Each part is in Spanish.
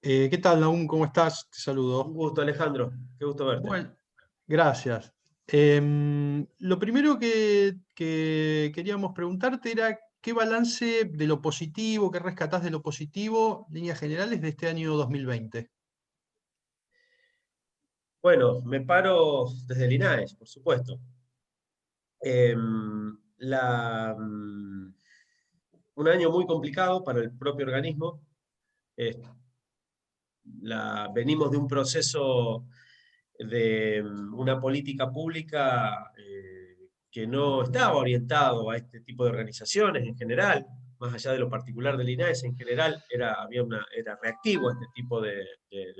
¿Qué tal, Naum? ¿Cómo estás? Te Un saludo. gusto, Alejandro. Qué gusto verte. Bueno, gracias. Lo primero que queríamos preguntarte era qué balance de lo positivo, qué rescatás de lo positivo, líneas generales de este año 2020. Bueno, me paro desde el INAES, por supuesto. Un año muy complicado para el propio organismo. Eh, Venimos de un proceso de una política pública que no estaba orientado a este tipo de organizaciones en general, más allá de lo particular del INAES, en general era reactivo a este tipo de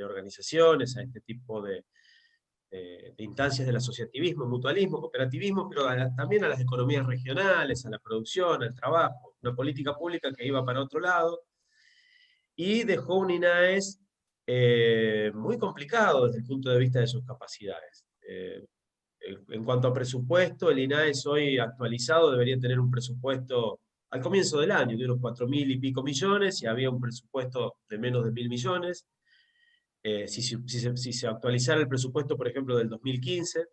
organizaciones, a este tipo de instancias del asociativismo, mutualismo, cooperativismo, pero también a las economías regionales, a la producción, al trabajo, una política pública que iba para otro lado, y dejó un INAES muy complicado desde el punto de vista de sus capacidades. En cuanto a presupuesto, el INAES hoy actualizado debería tener un presupuesto al comienzo del año de unos 4.000 y pico millones, y había un presupuesto de menos de 1.000 millones. Si se actualizara el presupuesto, por ejemplo, del 2015,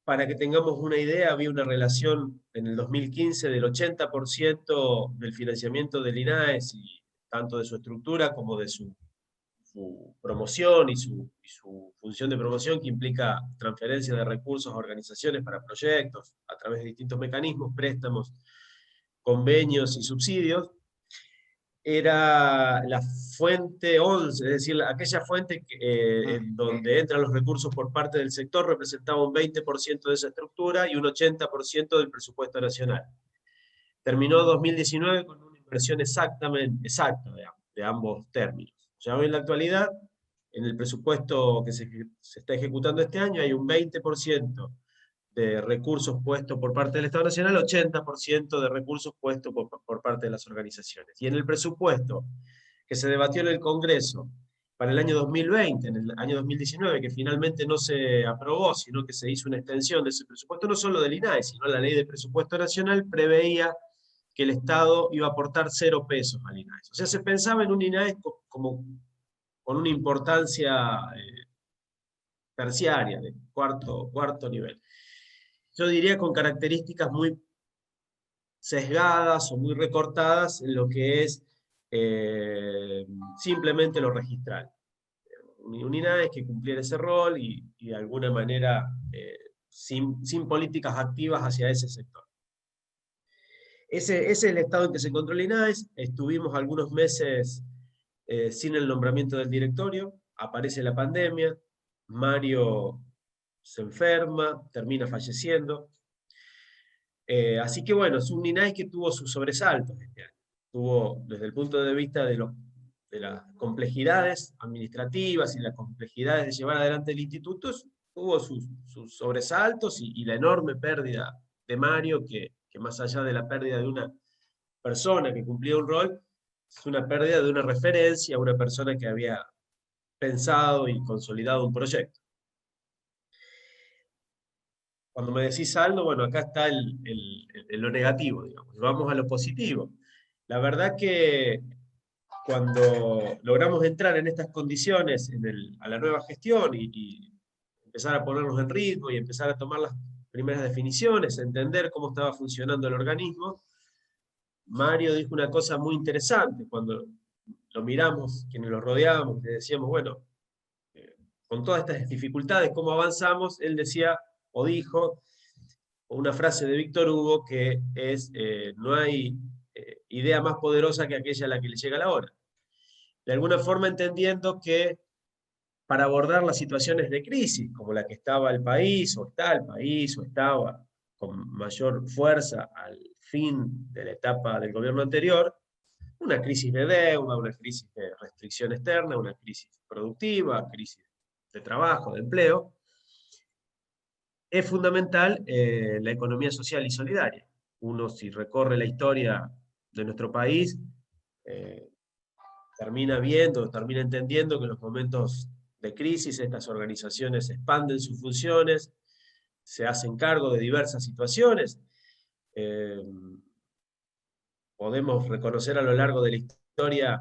para que tengamos una idea, había una relación en el 2015 del 80% del financiamiento del INAES, y tanto de su estructura como de su promoción y su función de promoción, que implica transferencia de recursos a organizaciones para proyectos a través de distintos mecanismos, préstamos, convenios y subsidios. Era la fuente 11, es decir, aquella fuente Mm. en donde entran los recursos por parte del sector, representaba un 20% de esa estructura y un 80% del presupuesto nacional. Terminó 2019 con una inversión exacta, de ambos términos. Ya hoy en la actualidad, en el presupuesto que se está ejecutando este año, hay un 20% de recursos puestos por parte del Estado Nacional, 80% de recursos puestos por parte de las organizaciones. Y en el presupuesto que se debatió en el Congreso para el año 2020, en el año 2019, que finalmente no se aprobó, sino que se hizo una extensión de ese presupuesto, no solo del INAE, sino la Ley de Presupuesto Nacional preveía que el Estado iba a aportar 0 pesos al INAES. O sea, se pensaba en un INAES como con una importancia terciaria, de cuarto nivel. Yo diría con características muy sesgadas o muy recortadas en lo que es eh, simplemente lo registral. Un INAES que cumpliera ese rol y de alguna manera sin políticas activas hacia ese sector. Ese es el estado en que se encontró el INAES. Estuvimos algunos meses sin el nombramiento del directorio, aparece la pandemia, Mario se enferma, termina falleciendo. Así que bueno, es un INAES que tuvo sus sobresaltos este año. Tuvo, desde el punto de vista de las complejidades administrativas y las complejidades de llevar adelante el instituto, tuvo sus sobresaltos y la enorme pérdida de Mario, que más allá de la pérdida de una persona que cumplía un rol, es una pérdida de una referencia, una persona que había pensado y consolidado un proyecto. Cuando me decís saldo, bueno, acá está lo negativo, digamos. Vamos a lo positivo. La verdad que cuando logramos entrar en estas condiciones a la nueva gestión y empezar a ponernos en ritmo y empezar a tomar las primeras definiciones, entender cómo estaba funcionando el organismo, Mario dijo una cosa muy interesante cuando lo miramos, quienes lo rodeábamos, le decíamos, bueno, con todas estas dificultades, ¿cómo avanzamos? Él decía o dijo una frase de Víctor Hugo que es, no hay idea más poderosa que aquella a la que le llega la hora. De alguna forma entendiendo que para abordar las situaciones de crisis, como la que estaba el país, o está el país, o estaba con mayor fuerza al fin de la etapa del gobierno anterior, una crisis de deuda, una crisis de restricción externa, una crisis productiva, crisis de trabajo, de empleo, es fundamental la economía social y solidaria. Uno, si recorre la historia de nuestro país, eh, termina viendo, termina entendiendo que en los momentos de crisis estas organizaciones expanden sus funciones, se hacen cargo de diversas situaciones. Eh, Podemos reconocer a lo largo de la historia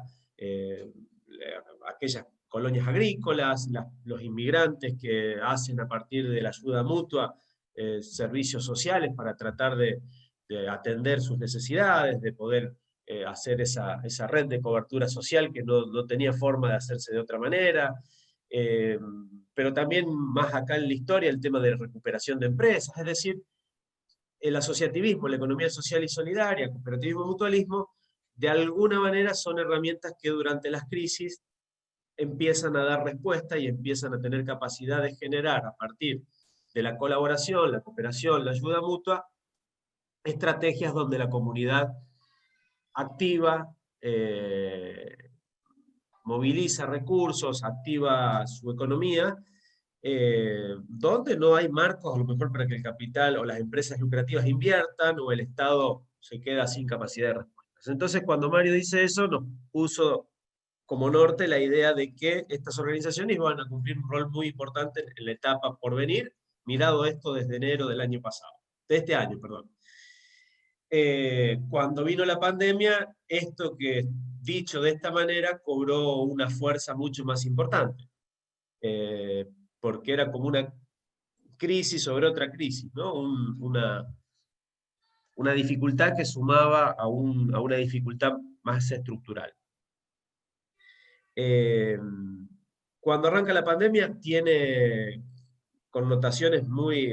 aquellas colonias agrícolas, los inmigrantes que hacen a partir de la ayuda mutua servicios sociales para tratar de atender sus necesidades, de poder hacer esa red de cobertura social que no tenía forma de hacerse de otra manera. Pero también más acá en la historia el tema de recuperación de empresas, es decir, el asociativismo, la economía social y solidaria, el cooperativismo y mutualismo, de alguna manera son herramientas que durante las crisis empiezan a dar respuesta y empiezan a tener capacidad de generar a partir de la colaboración, la cooperación, la ayuda mutua, estrategias donde la comunidad activa, moviliza recursos, activa su economía, donde no hay marcos a lo mejor para que el capital o las empresas lucrativas inviertan o el Estado se queda sin capacidad de respuestas. Entonces cuando Mario dice eso nos puso como norte la idea de que estas organizaciones van a cumplir un rol muy importante en la etapa por venir, mirado esto desde enero del año pasado, de este año, perdón. Cuando vino la pandemia, esto que dicho de esta manera cobró una fuerza mucho más importante, porque era como una crisis sobre otra crisis, ¿no? Una dificultad que sumaba a una dificultad más estructural. Cuando arranca la pandemia tiene connotaciones muy...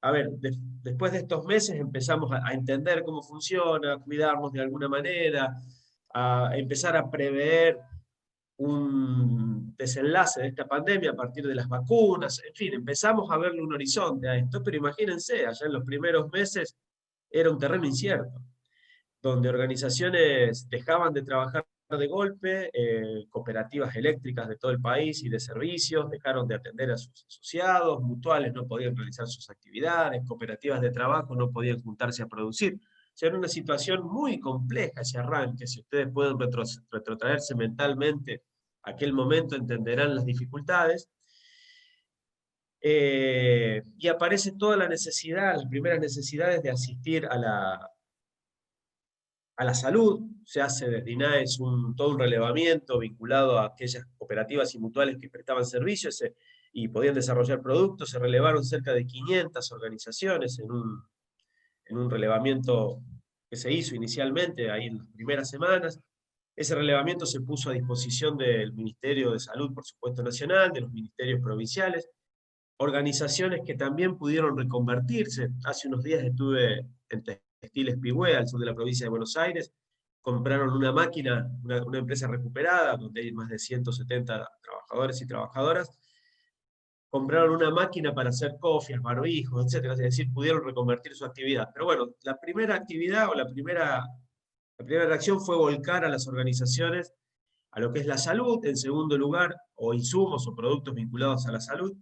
A ver, después de estos meses empezamos a entender cómo funciona, a cuidarnos de alguna manera, a empezar a prever un desenlace de esta pandemia a partir de las vacunas, en fin, empezamos a verle un horizonte a esto, pero imagínense, allá en los primeros meses era un terreno incierto, donde organizaciones dejaban de trabajar de golpe, cooperativas eléctricas de todo el país y de servicios dejaron de atender a sus asociados, mutuales no podían realizar sus actividades, cooperativas de trabajo no podían juntarse a producir. O sea, era una situación muy compleja ese arranque. Si ustedes pueden retrotraerse mentalmente a aquel momento, entenderán las dificultades. Y aparece toda la necesidad, las primeras necesidades de asistir a la salud. Se hace desde INAES todo un relevamiento vinculado a aquellas cooperativas y mutuales que prestaban servicios y podían desarrollar productos. Se relevaron cerca de 500 organizaciones en un relevamiento que se hizo inicialmente, ahí en las primeras semanas. Ese relevamiento se puso a disposición del Ministerio de Salud, por supuesto, nacional, de los ministerios provinciales, organizaciones que también pudieron reconvertirse. Hace unos días estuve en Textiles Pigüé, al sur de la provincia de Buenos Aires, compraron una máquina, una empresa recuperada, donde hay más de 170 trabajadores y trabajadoras, compraron una máquina para hacer cofias, barbijos, etc. Es decir, pudieron reconvertir su actividad. Pero bueno, la primera actividad o la primera reacción fue volcar a las organizaciones a lo que es la salud, en segundo lugar, o insumos o productos vinculados a la salud.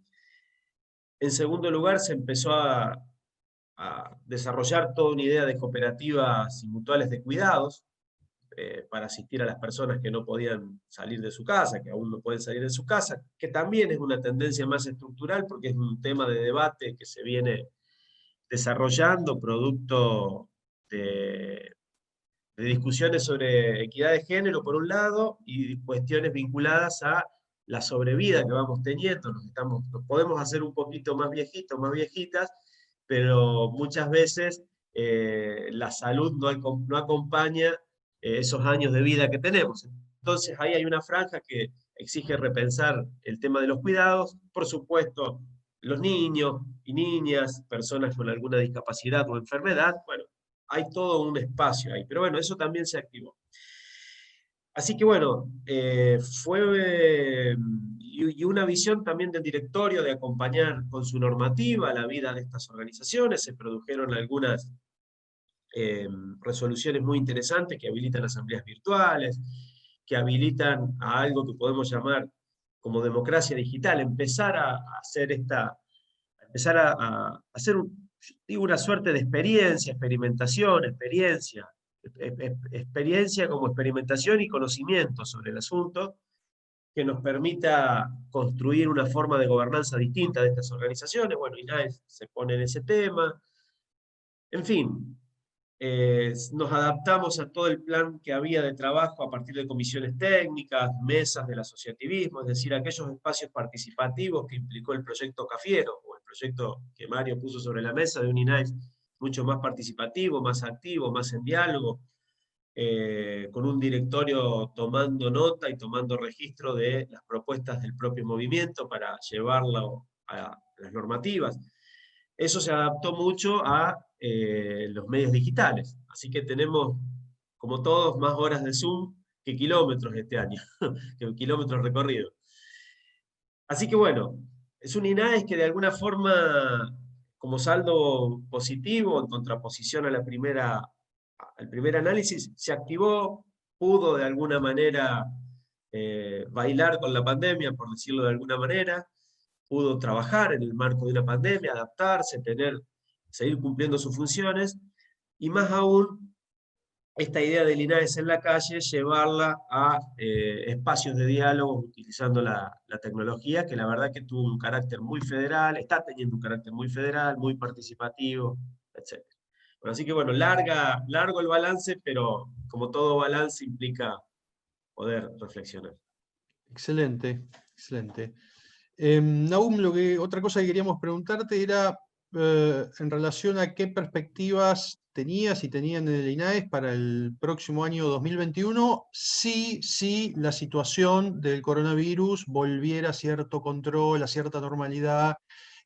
En segundo lugar, se empezó a desarrollar toda una idea de cooperativas y mutuales de cuidados para asistir a las personas que no podían salir de su casa, que aún no pueden salir de su casa, que también es una tendencia más estructural porque es un tema de debate que se viene desarrollando producto de discusiones sobre equidad de género por un lado y cuestiones vinculadas a la sobrevida que vamos teniendo. Nos podemos hacer un poquito más viejitos, más viejitas, pero muchas veces la salud no acompaña esos años de vida que tenemos. Entonces ahí hay una franja que exige repensar el tema de los cuidados, por supuesto, los niños y niñas, personas con alguna discapacidad o enfermedad, bueno, hay todo un espacio ahí, pero bueno, eso también se activó. Así que bueno, y una visión también del directorio de acompañar con su normativa la vida de estas organizaciones. Se produjeron algunas resoluciones muy interesantes que habilitan asambleas virtuales, que habilitan a algo que podemos llamar como democracia digital, empezar a hacer una suerte de experiencia como experimentación y conocimiento sobre el asunto, que nos permita construir una forma de gobernanza distinta de estas organizaciones. Bueno, INAES se pone en ese tema. En fin, nos adaptamos a todo el plan que había de trabajo a partir de comisiones técnicas, mesas del asociativismo, es decir, aquellos espacios participativos que implicó el proyecto Cafiero, o el proyecto que Mario puso sobre la mesa de un INAES mucho más participativo, más activo, más en diálogo, con un directorio tomando nota y tomando registro de las propuestas del propio movimiento para llevarlo a las normativas. Eso se adaptó mucho a los medios digitales, así que tenemos, como todos, más horas de Zoom que kilómetros este año, que kilómetros recorridos. Así que bueno, es un INAES que de alguna forma, como saldo positivo, en contraposición a al primer análisis, se activó, pudo de alguna manera bailar con la pandemia, por decirlo de alguna manera, pudo trabajar en el marco de una pandemia, adaptarse, seguir cumpliendo sus funciones, y más aún, esta idea del INAES en la calle, llevarla a espacios de diálogo utilizando la tecnología, que la verdad que tuvo un carácter muy federal, está teniendo un carácter muy federal, muy participativo, etc. Bueno, así que bueno, largo el balance, pero como todo balance implica poder reflexionar. Excelente, excelente. Nahum, otra cosa que queríamos preguntarte era en relación a qué perspectivas tenías y tenían en el INAES para el próximo año 2021, si la situación del coronavirus volviera a cierto control, a cierta normalidad,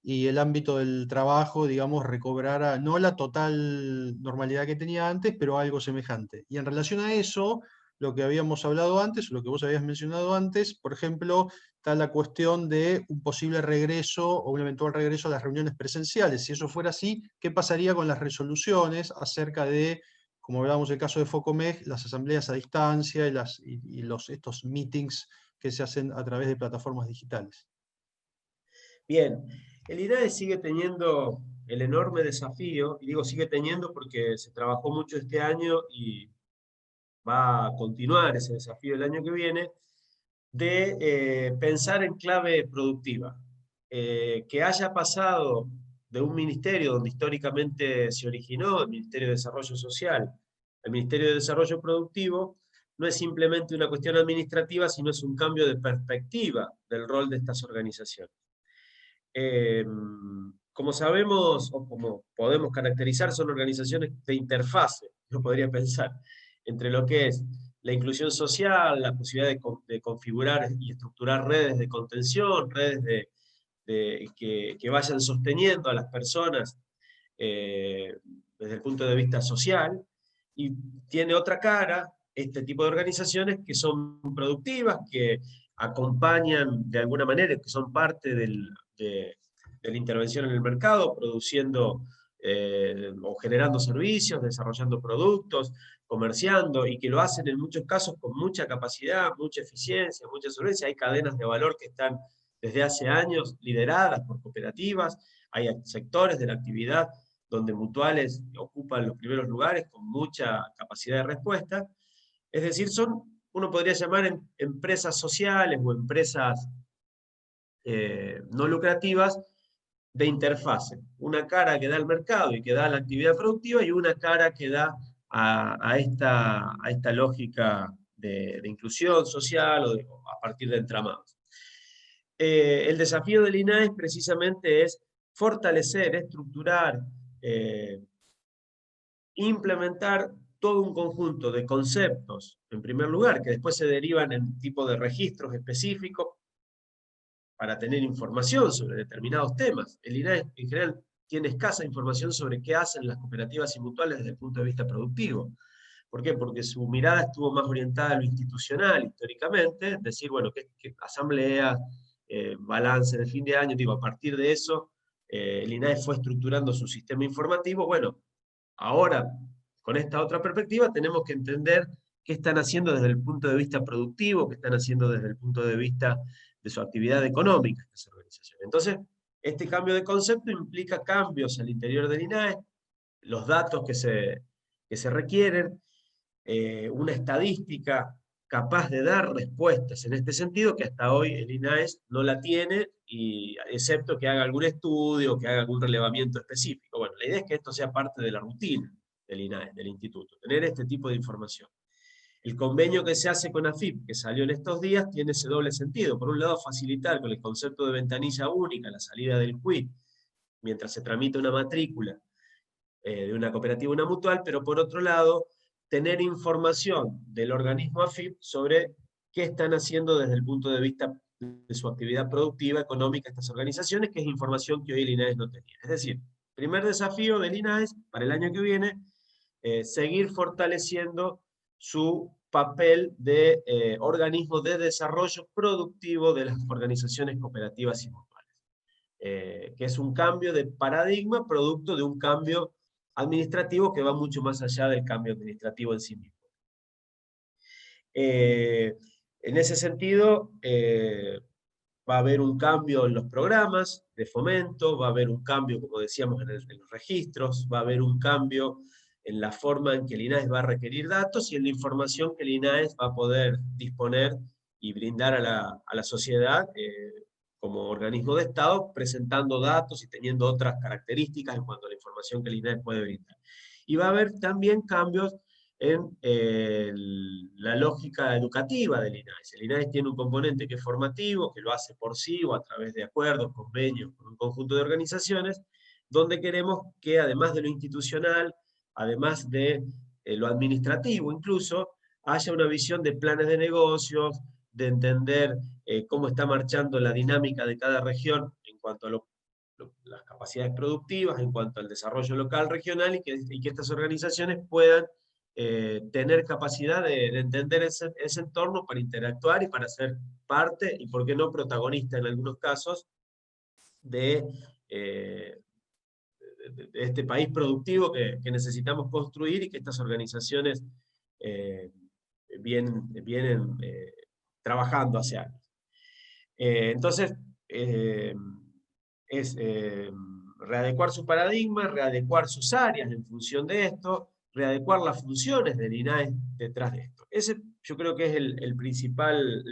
y el ámbito del trabajo, digamos, recobrara no la total normalidad que tenía antes, pero algo semejante. Y en relación a eso, lo que habíamos hablado antes, lo que vos habías mencionado antes, por ejemplo, está la cuestión de un posible regreso o un eventual regreso a las reuniones presenciales. Si eso fuera así, ¿qué pasaría con las resoluciones acerca de, como hablábamos del caso de FOCOMEG, las asambleas a distancia y estos meetings que se hacen a través de plataformas digitales? Bien, el INAES sigue teniendo el enorme desafío, y digo sigue teniendo porque se trabajó mucho este año y va a continuar ese desafío el año que viene, de pensar en clave productiva. Que haya pasado de un ministerio donde históricamente se originó, el Ministerio de Desarrollo Social, al Ministerio de Desarrollo Productivo, no es simplemente una cuestión administrativa, sino es un cambio de perspectiva del rol de estas organizaciones. Como sabemos, o como podemos caracterizar, son organizaciones de interfase, yo podría pensar, entre lo que es la inclusión social, la posibilidad de configurar y estructurar redes de contención, redes que vayan sosteniendo a las personas desde el punto de vista social, y tiene otra cara este tipo de organizaciones que son productivas, que acompañan de alguna manera, que son parte de la intervención en el mercado, produciendo o generando servicios, desarrollando productos, comerciando, y que lo hacen en muchos casos con mucha capacidad, mucha eficiencia, mucha solvencia. Hay cadenas de valor que están desde hace años lideradas por cooperativas, hay sectores de la actividad donde mutuales ocupan los primeros lugares con mucha capacidad de respuesta. Es decir, uno podría llamar empresas sociales o empresas no lucrativas de interfase. Una cara que da al mercado y que da a la actividad productiva, y una cara que da a esta lógica de inclusión social o a partir de entramados. El desafío del INAES precisamente es fortalecer, estructurar, implementar todo un conjunto de conceptos, en primer lugar, que después se derivan en tipo de registros específicos para tener información sobre determinados temas. El INAES en general tiene escasa información sobre qué hacen las cooperativas y mutuales desde el punto de vista productivo. ¿Por qué? Porque su mirada estuvo más orientada a lo institucional históricamente, es decir, bueno, qué asambleas, balance de fin de año, digo, a partir de eso, el INAES fue estructurando su sistema informativo. Bueno, ahora, con esta otra perspectiva, tenemos que entender qué están haciendo desde el punto de vista productivo, qué están haciendo desde el punto de vista de su actividad económica, esa organización. Entonces, este cambio de concepto implica cambios al interior del INAES, los datos que se requieren, una estadística capaz de dar respuestas en este sentido, que hasta hoy el INAES no la tiene, y excepto que haga algún estudio, que haga algún relevamiento específico. Bueno, la idea es que esto sea parte de la rutina del INAES, del instituto, tener este tipo de información. El convenio que se hace con AFIP, que salió en estos días, tiene ese doble sentido. Por un lado, facilitar con el concepto de ventanilla única la salida del quit, mientras se tramita una matrícula de una cooperativa o una mutual, pero por otro lado, tener información del organismo AFIP sobre qué están haciendo desde el punto de vista de su actividad productiva, económica, estas organizaciones, que es información que hoy el INAES no tenía. Es decir, primer desafío del INAES para el año que viene, seguir fortaleciendo su papel de organismo de desarrollo productivo de las organizaciones cooperativas y mutuales, que es un cambio de paradigma producto de un cambio administrativo que va mucho más allá del cambio administrativo en sí mismo. En ese sentido, va a haber un cambio en los programas de fomento, va a haber un cambio, como decíamos, en los registros, va a haber un cambio en la forma en que el INAES va a requerir datos y en la información que el INAES va a poder disponer y brindar a la sociedad como organismo de Estado, presentando datos y teniendo otras características en cuanto a la información que el INAES puede brindar. Y va a haber también cambios en la lógica educativa del INAES. El INAES tiene un componente que es formativo, que lo hace por sí o a través de acuerdos, convenios con un conjunto de organizaciones, donde queremos que además de lo institucional, además de lo administrativo incluso, haya una visión de planes de negocios, de entender cómo está marchando la dinámica de cada región en cuanto a las capacidades productivas, en cuanto al desarrollo local, regional, y que estas organizaciones puedan tener capacidad de entender ese entorno para interactuar y para ser parte, y por qué no protagonista en algunos casos, de este país productivo que necesitamos construir y que estas organizaciones vienen trabajando hace años. Entonces, es readecuar su paradigma, readecuar sus áreas en función de esto, readecuar las funciones del INAES detrás de esto. Ese yo creo que es el principal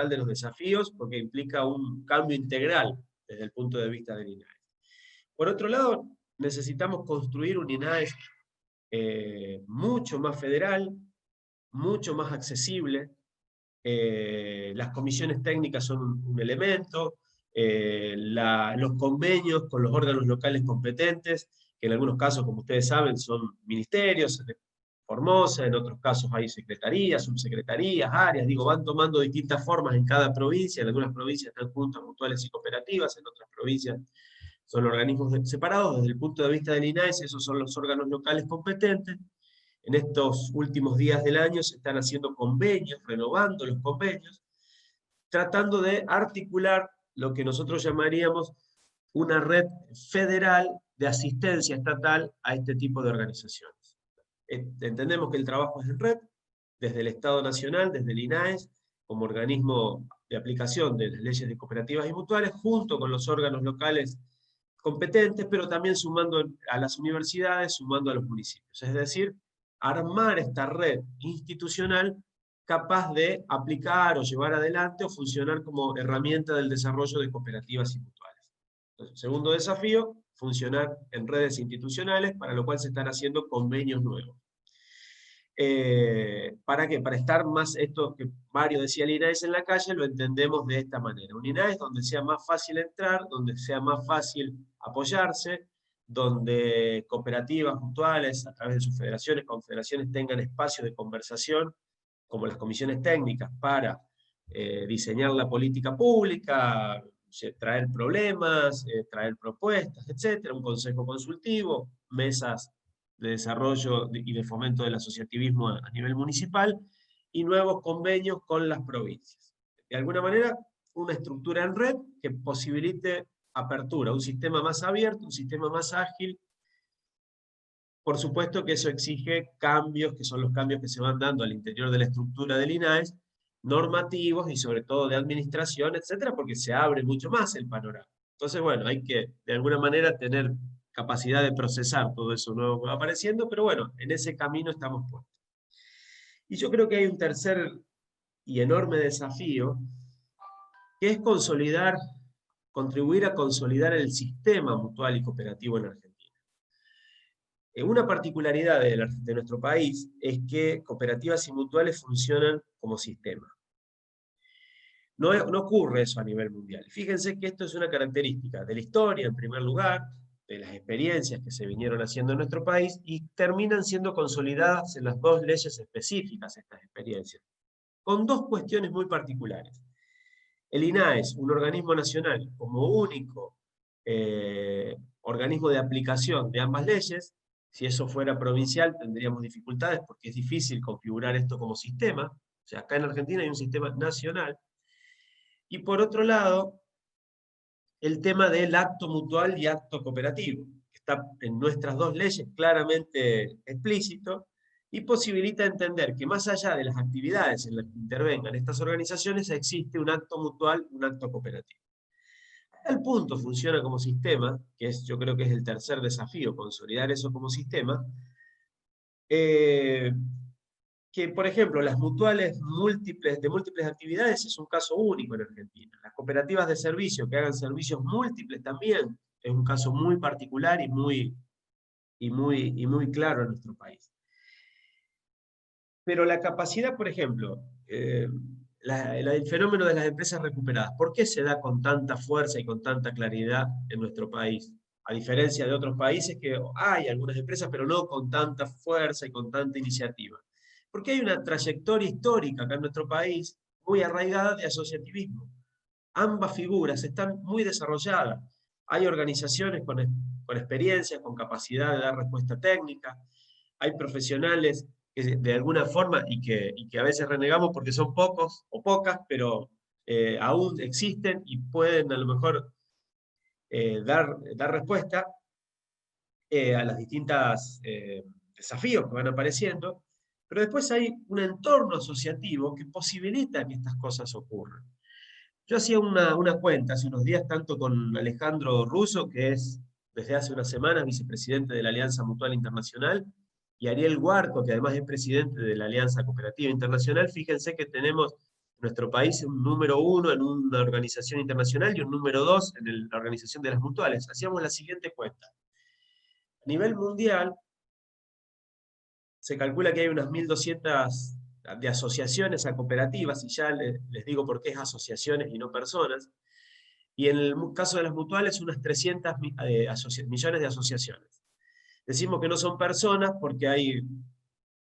de los desafíos, porque implica un cambio integral desde el punto de vista del INAES. Por otro lado, necesitamos construir un INAES mucho más federal, mucho más accesible. Las comisiones técnicas son un elemento, los convenios con los órganos locales competentes, que en algunos casos, como ustedes saben, son ministerios, Formosa, en otros casos hay secretarías, subsecretarías, áreas, digo, van tomando distintas formas en cada provincia, en algunas provincias están juntas mutuales y cooperativas, en otras provincias son organismos separados. Desde el punto de vista del INAES, esos son los órganos locales competentes. En estos últimos días del año se están haciendo convenios, renovando los convenios, tratando de articular lo que nosotros llamaríamos una red federal de asistencia estatal a este tipo de organizaciones. Entendemos que el trabajo es en red, desde el Estado Nacional, desde el INAES, como organismo de aplicación de las leyes de cooperativas y mutuales, junto con los órganos locales competentes, pero también sumando a las universidades, sumando a los municipios. Es decir, armar esta red institucional capaz de aplicar o llevar adelante o funcionar como herramienta del desarrollo de cooperativas y mutuales. Entonces, segundo desafío, funcionar en redes institucionales, para lo cual se están haciendo convenios nuevos. ¿Para qué? Para estar más, esto que Mario decía, el INAES en la calle, lo entendemos de esta manera. Un INAES donde sea más fácil entrar, donde sea más fácil apoyarse, donde cooperativas mutuales, a través de sus federaciones, confederaciones, tengan espacios de conversación, como las comisiones técnicas, para diseñar la política pública, traer problemas, traer propuestas, etc. Un consejo consultivo, mesas de desarrollo y de fomento del asociativismo a nivel municipal, y nuevos convenios con las provincias. De alguna manera, una estructura en red que posibilite apertura, un sistema más abierto, un sistema más ágil. Por supuesto que eso exige cambios, que son los cambios que se van dando al interior de la estructura del INAES, normativos y sobre todo de administración, etcétera, porque se abre mucho más el panorama. Entonces, bueno, hay que de alguna manera tener capacidad de procesar todo eso nuevo que va apareciendo, pero bueno, en ese camino estamos puestos. Y yo creo que hay un tercer y enorme desafío, que es contribuir a consolidar el sistema mutual y cooperativo en Argentina. Una particularidad de nuestro país es que cooperativas y mutuales funcionan como sistema. No ocurre eso a nivel mundial. Fíjense que esto es una característica de la historia, en primer lugar, de las experiencias que se vinieron haciendo en nuestro país, y terminan siendo consolidadas en las dos leyes específicas estas experiencias, con dos cuestiones muy particulares. El INAES, un organismo nacional, como único organismo de aplicación de ambas leyes. Si eso fuera provincial tendríamos dificultades porque es difícil configurar esto como sistema. O sea, acá en Argentina hay un sistema nacional. Y por otro lado, el tema del acto mutual y acto cooperativo, que está en nuestras dos leyes claramente explícito, y posibilita entender que más allá de las actividades en las que intervengan estas organizaciones, existe un acto mutual, un acto cooperativo. El punto funciona como sistema, yo creo que es el tercer desafío, consolidar eso como sistema, que, por ejemplo, las mutuales de múltiples actividades es un caso único en Argentina. Las cooperativas de servicio que hagan servicios múltiples también es un caso muy particular y muy claro en nuestro país. Pero la capacidad, por ejemplo, el fenómeno de las empresas recuperadas, ¿por qué se da con tanta fuerza y con tanta claridad en nuestro país? A diferencia de otros países que hay algunas empresas, pero no con tanta fuerza y con tanta iniciativa. Porque hay una trayectoria histórica acá en nuestro país muy arraigada de asociativismo. Ambas figuras están muy desarrolladas. Hay organizaciones con experiencia, con capacidad de dar respuesta técnica. Hay profesionales que de alguna forma, y que a veces renegamos porque son pocos o pocas, pero aún existen y pueden a lo mejor dar respuesta a los distintos desafíos que van apareciendo, pero después hay un entorno asociativo que posibilita que estas cosas ocurran. Yo hacía una cuenta hace unos días, tanto con Alejandro Russo, que es desde hace unas semanas vicepresidente de la Alianza Mutual Internacional, y Ariel Huarco, que además es presidente de la Alianza Cooperativa Internacional. Fíjense que tenemos en nuestro país un número 1 en una organización internacional y un número 2 en la Organización de las Mutuales. Hacíamos la siguiente cuenta. A nivel mundial, se calcula que hay unas 1.200 de asociaciones a cooperativas, y ya les digo por qué es asociaciones y no personas, y en el caso de las mutuales unas 300 millones de asociaciones. Decimos que no son personas porque hay,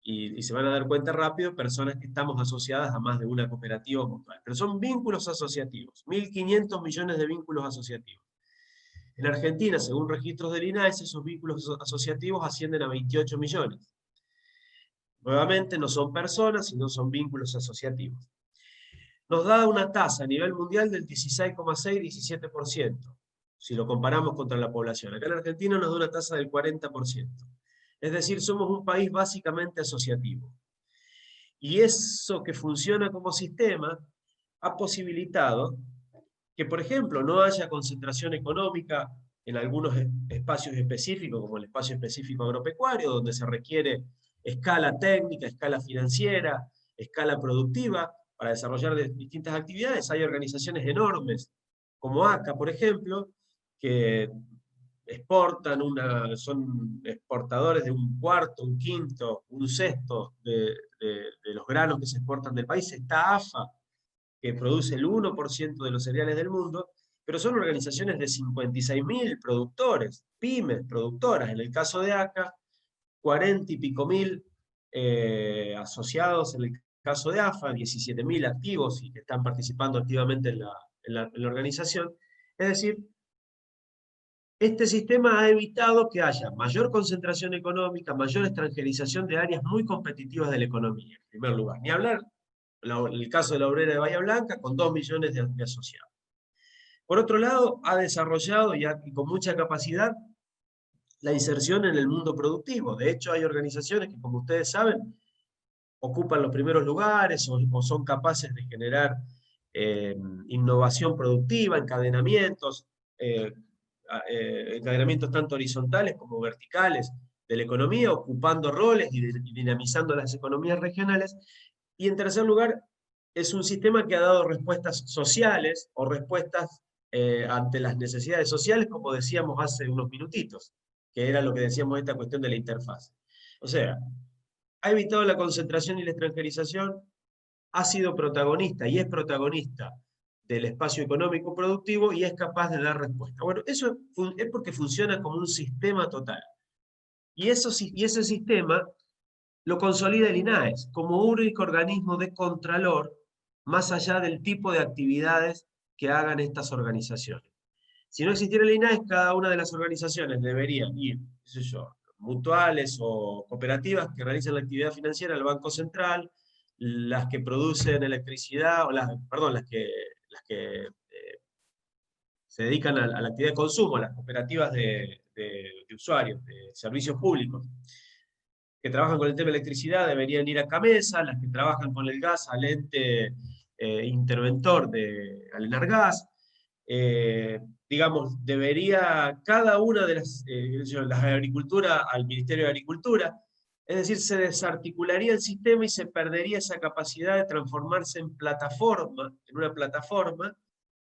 y se van a dar cuenta rápido, personas que estamos asociadas a más de una cooperativa mutual, pero son vínculos asociativos, 1.500 millones de vínculos asociativos. En Argentina, según registros del INAES, esos vínculos asociativos ascienden a 28 millones. Nuevamente, no son personas, sino son vínculos asociativos. Nos da una tasa a nivel mundial del 16,6-17%, si lo comparamos contra la población. Acá en Argentina nos da una tasa del 40%. Es decir, somos un país básicamente asociativo. Y eso que funciona como sistema ha posibilitado que, por ejemplo, no haya concentración económica en algunos espacios específicos, como el espacio específico agropecuario, donde se requiere escala técnica, escala financiera, escala productiva, para desarrollar distintas actividades. Hay organizaciones enormes, como ACA, por ejemplo, que son exportadores de un cuarto, un quinto, un sexto de los granos que se exportan del país. Está AFA, que produce el 1% de los cereales del mundo, pero son organizaciones de 56.000 productores, pymes, productoras. En el caso de ACA, 40 y pico mil asociados. En el caso de AFA, 17.000 activos y que están participando activamente en la organización. Es decir, este sistema ha evitado que haya mayor concentración económica, mayor extranjerización de áreas muy competitivas de la economía, en primer lugar. Ni hablar el caso de la obrera de Bahía Blanca, con 2 millones de asociados. Por otro lado, ha desarrollado y con mucha capacidad la inserción en el mundo productivo. De hecho, hay organizaciones que, como ustedes saben, ocupan los primeros lugares o son capaces de generar innovación productiva, encadenamientos tanto horizontales como verticales de la economía, ocupando roles y dinamizando las economías regionales. Y en tercer lugar, es un sistema que ha dado respuestas sociales o respuestas ante las necesidades sociales, como decíamos hace unos minutitos. que era lo que decíamos esta cuestión de la interfaz. O sea, ha evitado la concentración y la extranjerización, ha sido protagonista y es protagonista del espacio económico productivo y es capaz de dar respuesta. Bueno, eso es porque funciona como un sistema total. Y ese sistema lo consolida el INAES como único organismo de contralor, más allá del tipo de actividades que hagan estas organizaciones. Si no existiera el INAES, cada una de las organizaciones debería ir, qué sé yo, mutuales o cooperativas que realizan la actividad financiera al Banco Central, las que producen electricidad, o las que se dedican a la actividad de consumo, las cooperativas de usuarios, de servicios públicos, que trabajan con el tema de electricidad deberían ir a CAMESA, las que trabajan con el gas al ente interventor al Enargas. Digamos, debería cada una de las agriculturas al Ministerio de Agricultura. Es decir, se desarticularía el sistema y se perdería esa capacidad de transformarse en una plataforma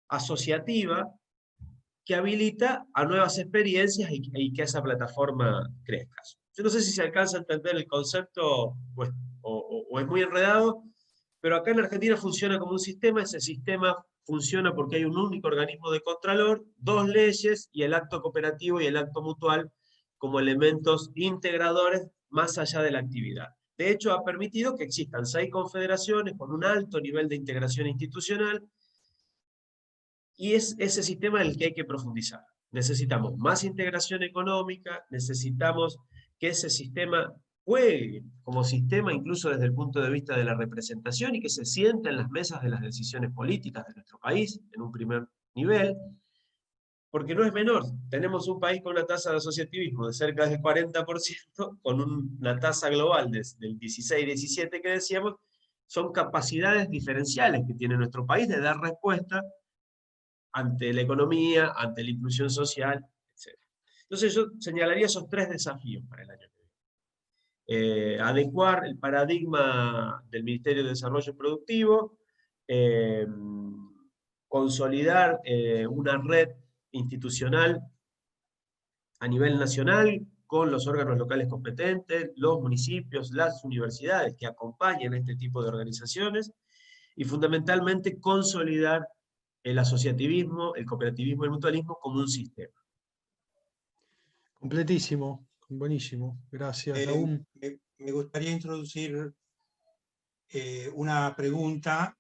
asociativa que habilita a nuevas experiencias y que esa plataforma crezca. Yo no sé si se alcanza a entender el concepto o es muy enredado, pero acá en Argentina funciona como un sistema, ese sistema funciona porque hay un único organismo de contralor, dos leyes y el acto cooperativo y el acto mutual como elementos integradores más allá de la actividad. De hecho, ha permitido que existan 6 confederaciones con un alto nivel de integración institucional, y es ese sistema en el que hay que profundizar. Necesitamos más integración económica, necesitamos que ese sistema juegue como sistema incluso desde el punto de vista de la representación y que se sienta en las mesas de las decisiones políticas de nuestro país en un primer nivel, porque no es menor. Tenemos un país con una tasa de asociativismo de cerca del 40%, con una tasa global del 16-17% que decíamos. Son capacidades diferenciales que tiene nuestro país de dar respuesta ante la economía, ante la inclusión social, etc. Entonces yo señalaría esos 3 desafíos para el año que viene. Adecuar el paradigma del Ministerio de Desarrollo Productivo, consolidar una red institucional a nivel nacional con los órganos locales competentes, los municipios, las universidades que acompañan a este tipo de organizaciones, y fundamentalmente consolidar el asociativismo, el cooperativismo y el mutualismo como un sistema. Completísimo, buenísimo. Gracias, Nahum. Me gustaría introducir una pregunta.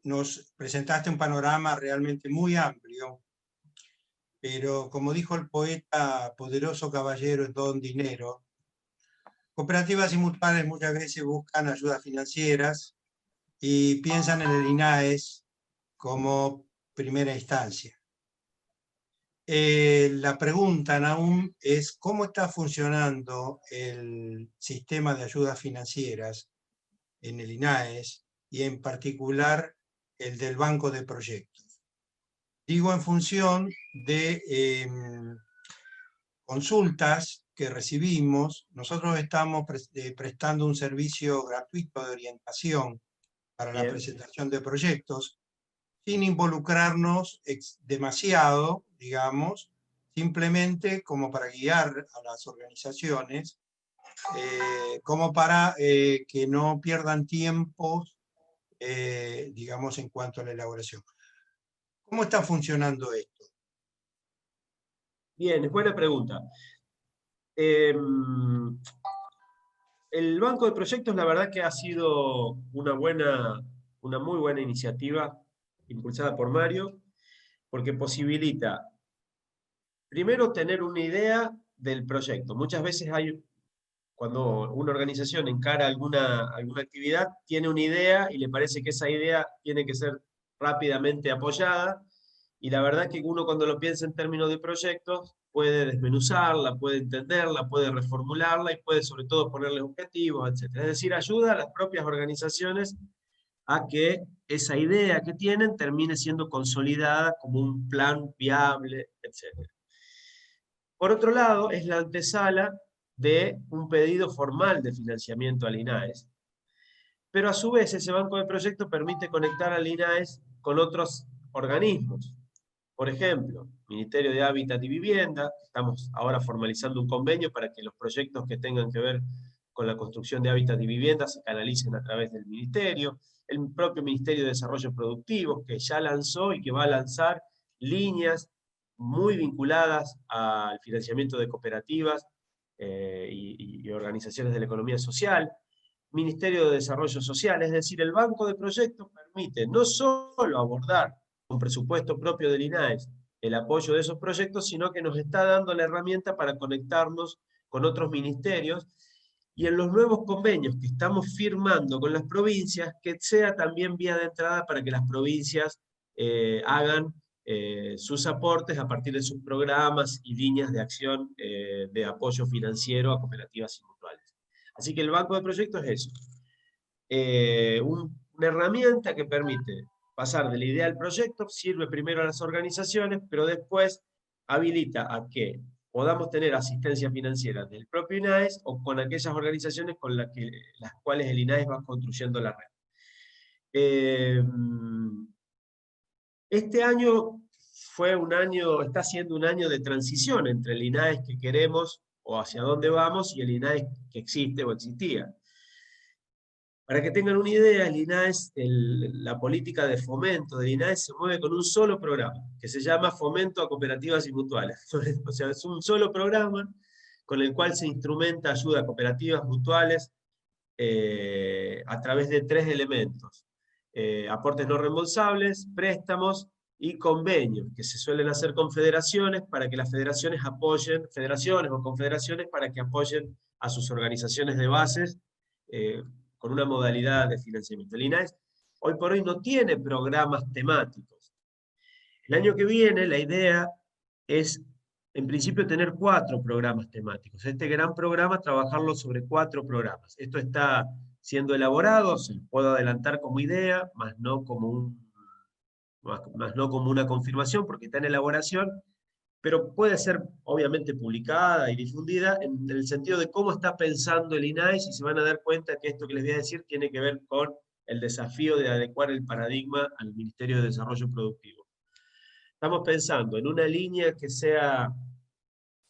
Nos presentaste un panorama realmente muy amplio, pero como dijo el poeta, poderoso caballero es don dinero. Cooperativas y mutuales muchas veces buscan ayudas financieras y piensan en el INAES como primera instancia. La pregunta, Nahum, es ¿cómo está funcionando el sistema de ayudas financieras en el INAES y en particular el del Banco de Proyectos? Digo en función de consultas que recibimos. Nosotros estamos prestando un servicio gratuito de orientación para la presentación de proyectos, sin involucrarnos demasiado, digamos, simplemente como para guiar a las organizaciones, como para que no pierdan tiempos, digamos, en cuanto a la elaboración. ¿Cómo está funcionando esto? Bien, es buena pregunta. El Banco de Proyectos, la verdad que ha sido una muy buena iniciativa impulsada por Mario, porque posibilita, primero, tener una idea del proyecto. Muchas veces cuando una organización encara alguna actividad, tiene una idea y le parece que esa idea tiene que ser rápidamente apoyada, y la verdad que uno cuando lo piensa en términos de proyectos puede desmenuzarla, puede entenderla, puede reformularla y puede sobre todo ponerle objetivos, etc. Es decir, ayuda a las propias organizaciones a que esa idea que tienen termine siendo consolidada como un plan viable, etc. Por otro lado, es la antesala de un pedido formal de financiamiento al INAES, pero a su vez ese banco de proyectos permite conectar al INAES con otros organismos. Por ejemplo, Ministerio de Hábitat y Vivienda, estamos ahora formalizando un convenio para que los proyectos que tengan que ver con la construcción de hábitat y vivienda se canalicen a través del Ministerio, el propio Ministerio de Desarrollo Productivo, que ya lanzó y que va a lanzar líneas muy vinculadas al financiamiento de cooperativas y organizaciones de la economía social, Ministerio de Desarrollo Social, es decir, el banco de proyectos permite no solo abordar con presupuesto propio del INAES el apoyo de esos proyectos, sino que nos está dando la herramienta para conectarnos con otros ministerios y en los nuevos convenios que estamos firmando con las provincias, que sea también vía de entrada para que las provincias hagan sus aportes a partir de sus programas y líneas de acción de apoyo financiero a cooperativas y mutuales. Así que el banco de proyectos es eso, una herramienta que permite pasar de la idea al proyecto, sirve primero a las organizaciones, pero después habilita a que podamos tener asistencia financiera del propio INAES o con aquellas organizaciones con las cuales el INAES va construyendo la red. Este año está siendo un año de transición entre el INAES que queremos o hacia dónde vamos y el INAES que existe o existía. Para que tengan una idea, el INAES, la política de fomento del INAES se mueve con un solo programa, que se llama Fomento a Cooperativas y Mutuales. O sea, es un solo programa con el cual se instrumenta ayuda a cooperativas mutuales a través de 3 elementos. Aportes no reembolsables, préstamos y convenios, que se suelen hacer con federaciones para que las federaciones apoyen, federaciones o confederaciones para que apoyen a sus organizaciones de bases con una modalidad de financiamiento. El INAES hoy por hoy no tiene programas temáticos. El año que viene la idea es, en principio, tener 4 programas temáticos. Este gran programa, trabajarlo sobre 4 programas. Esto está siendo elaborado, se lo puedo adelantar como idea, más no como una confirmación, porque está en elaboración, pero puede ser obviamente publicada y difundida en el sentido de cómo está pensando el INAES, y se van a dar cuenta que esto que les voy a decir tiene que ver con el desafío de adecuar el paradigma al Ministerio de Desarrollo Productivo. Estamos pensando en una línea que sea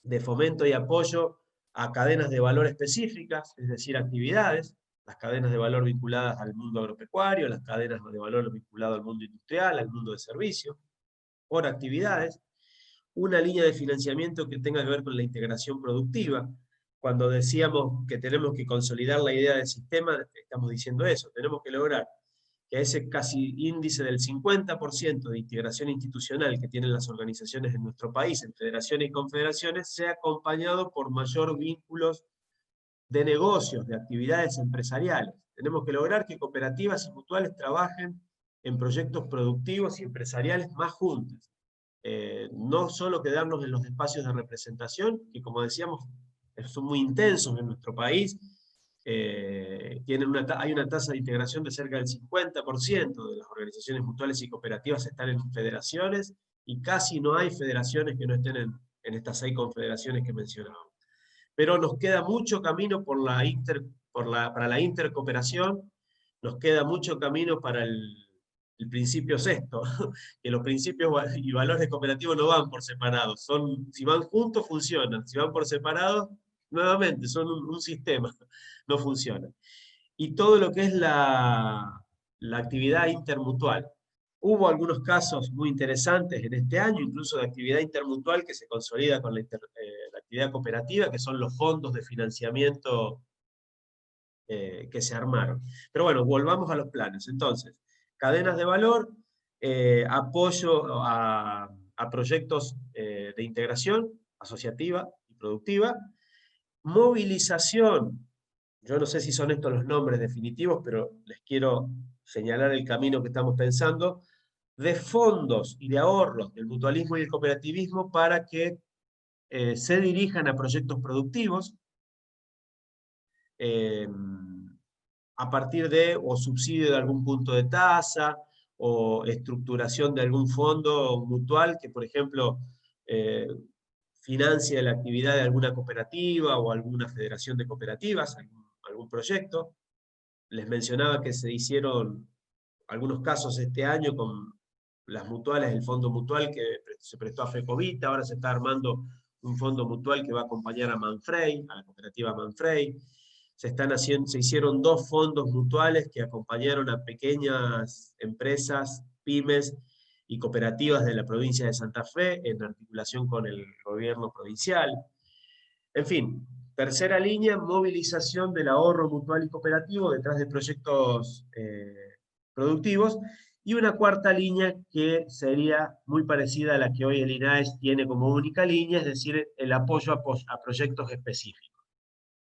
de fomento y apoyo a cadenas de valor específicas, es decir, actividades, las cadenas de valor vinculadas al mundo agropecuario, las cadenas de valor vinculadas al mundo industrial, al mundo de servicios, por actividades, una línea de financiamiento que tenga que ver con la integración productiva. Cuando decíamos que tenemos que consolidar la idea del sistema, estamos diciendo eso, tenemos que lograr que ese casi índice del 50% de integración institucional que tienen las organizaciones en nuestro país, en federaciones y confederaciones, sea acompañado por mayor vínculos de negocios, de actividades empresariales. Tenemos que lograr que cooperativas y mutuales trabajen en proyectos productivos y empresariales más juntas. No solo quedarnos en los espacios de representación, que como decíamos, son muy intensos en nuestro país, hay una tasa de integración de cerca del 50% de las organizaciones mutuales y cooperativas están en federaciones, y casi no hay federaciones que no estén en estas 6 confederaciones que mencionábamos. Pero nos queda mucho camino para la intercooperación, nos queda mucho camino para el principio sexto, que los principios y valores cooperativos no van por separado, si van juntos funcionan, si van por separado, nuevamente, son un sistema, no funciona. Y todo lo que es la actividad intermutual. Hubo algunos casos muy interesantes en este año, incluso de actividad intermutual que se consolida con la actividad cooperativa, que son los fondos de financiamiento que se armaron. Pero bueno, volvamos a los planes. Entonces, cadenas de valor, apoyo a proyectos de integración asociativa y productiva, movilización. Yo no sé si son estos los nombres definitivos, pero les quiero señalar el camino que estamos pensando, de fondos y de ahorros del mutualismo y el cooperativismo para que se dirijan a proyectos productivos a partir de o subsidio de algún punto de tasa o estructuración de algún fondo mutual que, por ejemplo, financie la actividad de alguna cooperativa o alguna federación de cooperativas, algún proyecto. Les mencionaba que se hicieron algunos casos este año con las mutuales, el fondo mutual que se prestó a FECOVITA, ahora se está armando un fondo mutual que va a acompañar a Manfrey, a la cooperativa Manfrey. Se hicieron 2 fondos mutuales que acompañaron a pequeñas empresas, pymes y cooperativas de la provincia de Santa Fe en articulación con el gobierno provincial. En fin, tercera línea, movilización del ahorro mutual y cooperativo detrás de proyectos productivos. Y una cuarta línea que sería muy parecida a la que hoy el INAES tiene como única línea, es decir, el apoyo a proyectos específicos.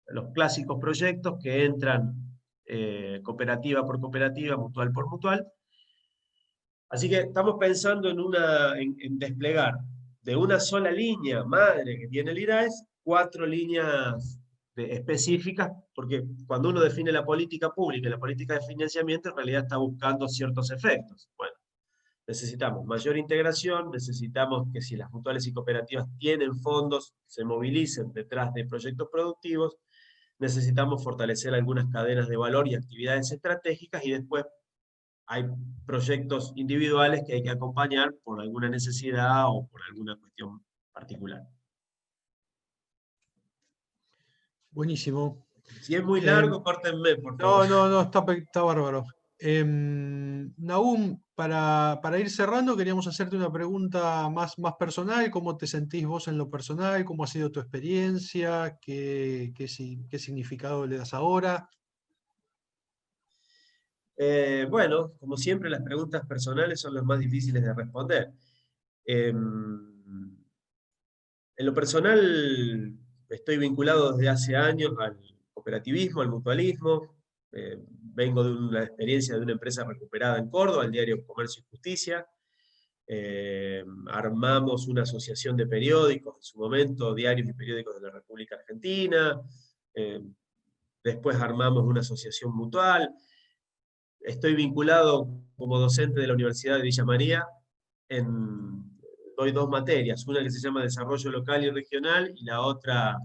Los clásicos proyectos que entran cooperativa por cooperativa, mutual por mutual. Así que estamos pensando en desplegar de una sola línea madre que tiene el INAES, 4 líneas específicas, porque cuando uno define la política pública y la política de financiamiento, en realidad está buscando ciertos efectos. Bueno, necesitamos mayor integración, necesitamos que si las mutuales y cooperativas tienen fondos, se movilicen detrás de proyectos productivos, necesitamos fortalecer algunas cadenas de valor y actividades estratégicas, y después hay proyectos individuales que hay que acompañar por alguna necesidad o por alguna cuestión particular. Buenísimo. Si es muy largo, córtenme, por favor. No, está bárbaro. Nahum, para ir cerrando, queríamos hacerte una pregunta más personal. ¿Cómo te sentís vos en lo personal? ¿Cómo ha sido tu experiencia? ¿Qué significado le das ahora? Bueno, como siempre, las preguntas personales son las más difíciles de responder. En lo personal, estoy vinculado desde hace años al cooperativismo, al mutualismo. Vengo de una experiencia de una empresa recuperada en Córdoba, el diario Comercio y Justicia. Armamos una asociación de periódicos, en su momento, diarios y periódicos de la República Argentina. Después armamos una asociación mutual. Estoy vinculado como docente de la Universidad de Villa María. Doy 2 materias, una que se llama Desarrollo Local y Regional, y la otra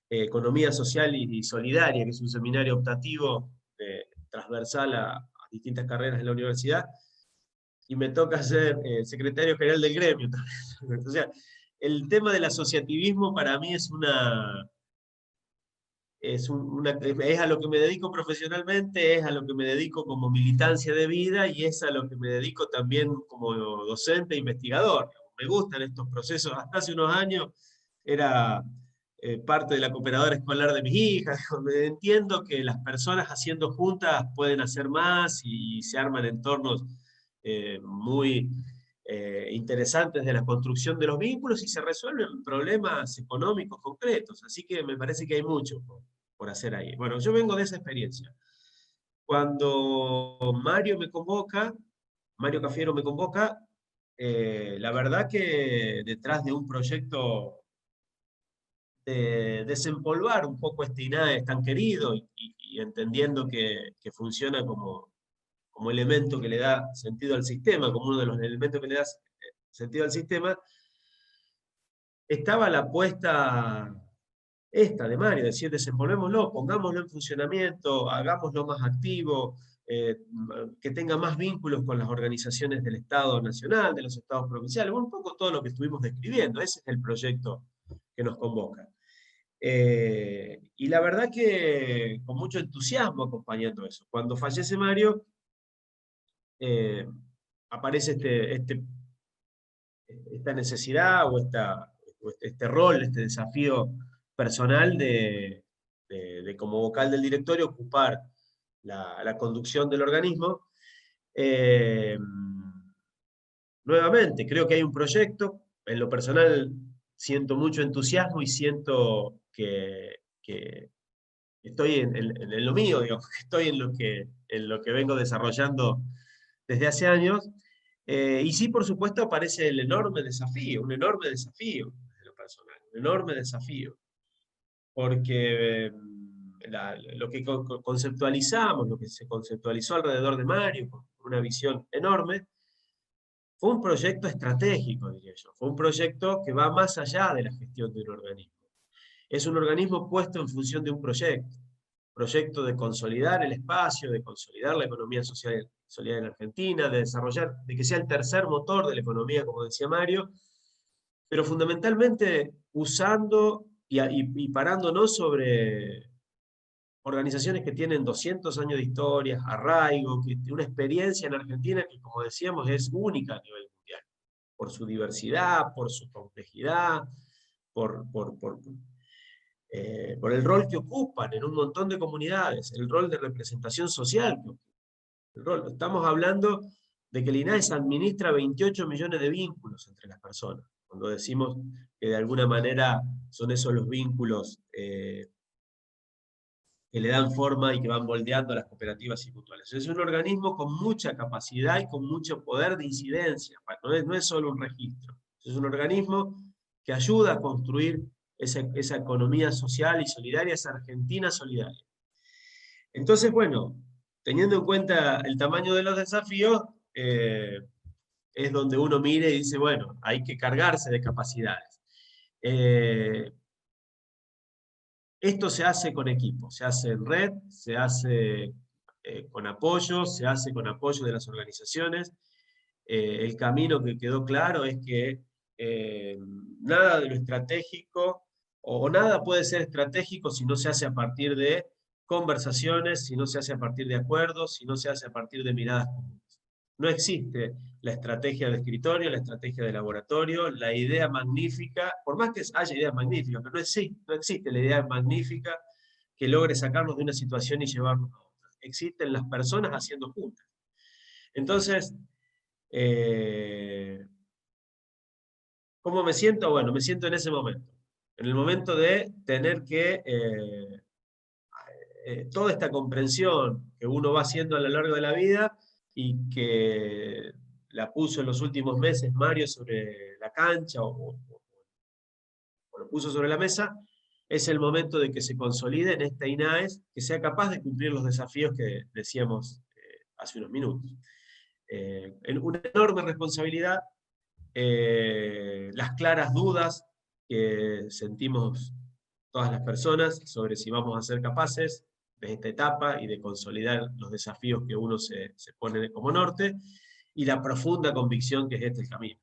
Economía Social y Solidaria, que es un seminario optativo transversal a distintas carreras en la universidad, y me toca ser secretario general del gremio también. O sea, el tema del asociativismo para mí es a lo que me dedico profesionalmente, es a lo que me dedico como militancia de vida, y es a lo que me dedico también como docente e investigador. Me gustan estos procesos. Hasta hace unos años era parte de la cooperadora escolar de mis hijas. Entiendo que las personas haciendo juntas pueden hacer más, y se arman entornos muy interesantes de la construcción de los vínculos, y se resuelven problemas económicos concretos. Así que me parece que hay mucho por hacer ahí. Bueno, yo vengo de esa experiencia. Cuando Mario Cafiero me convoca, la verdad que detrás de un proyecto de desempolvar un poco este INAES tan querido, y entendiendo que funciona como elemento que le da sentido al sistema, como uno de los elementos que le da sentido al sistema, estaba la apuesta esta de Mario, decir, desenvolvémoslo, pongámoslo en funcionamiento, hagámoslo más activo, que tenga más vínculos con las organizaciones del Estado Nacional, de los Estados provinciales, un poco todo lo que estuvimos describiendo. Ese es el proyecto que nos convoca. Y la verdad que con mucho entusiasmo acompañando eso. Cuando fallece Mario, aparece esta necesidad o este rol, este desafío personal de como vocal del directorio ocupar la conducción del organismo. Nuevamente, creo que hay un proyecto. En lo personal siento mucho entusiasmo y siento que estoy en lo mío, digamos, que estoy en lo que vengo desarrollando desde hace años. Y sí, por supuesto, aparece el enorme desafío, un enorme desafío en lo personal, un enorme desafío. Porque lo que conceptualizamos, lo que se conceptualizó alrededor de Mario, con una visión enorme, fue un proyecto estratégico, diría yo. Fue un proyecto que va más allá de la gestión de un organismo. Es un organismo puesto en función de un proyecto. proyecto de consolidar el espacio, de consolidar la economía social solidaria en Argentina, de desarrollar, de que sea el tercer motor de la economía, como decía Mario, pero fundamentalmente usando y parándonos sobre organizaciones que tienen 200 años de historia, arraigo, que tienen una experiencia en Argentina que, como decíamos, es única a nivel mundial, por su diversidad, por su complejidad, por el rol que ocupan en un montón de comunidades, el rol de representación social que ocupan. Estamos hablando de que el INAES administra 28 millones de vínculos entre las personas, cuando decimos que de alguna manera son esos los vínculos que le dan forma y que van moldeando a las cooperativas y mutuales. Es un organismo con mucha capacidad y con mucho poder de incidencia, no es solo un registro, es un organismo que ayuda a construir esa economía social y solidaria, esa Argentina solidaria. Entonces, bueno, teniendo en cuenta el tamaño de los desafíos, es donde uno mire y dice, bueno, hay que cargarse de capacidades. Esto se hace con equipo, se hace en red, se hace con apoyo, se hace con apoyo de las organizaciones. El camino que quedó claro es que nada de lo estratégico, o nada puede ser estratégico si no se hace a partir de conversaciones, si no se hace a partir de acuerdos, si no se hace a partir de miradas comunes. No existe la estrategia de escritorio, la estrategia de laboratorio, la idea magnífica, por más que haya ideas magníficas, pero no existe la idea magnífica que logre sacarnos de una situación y llevarnos a otra. Existen las personas haciendo juntas. Entonces, ¿cómo me siento? Bueno, me siento en ese momento. En el momento de tener que toda esta comprensión que uno va haciendo a lo largo de la vida y que la puso en los últimos meses Mario sobre la cancha o lo puso sobre la mesa, es el momento de que se consolide en esta INAES, que sea capaz de cumplir los desafíos que decíamos hace unos minutos. Una enorme responsabilidad, las claras dudas que sentimos todas las personas sobre si vamos a ser capaces de esta etapa y de consolidar los desafíos que uno se pone como norte, y la profunda convicción que es este el camino.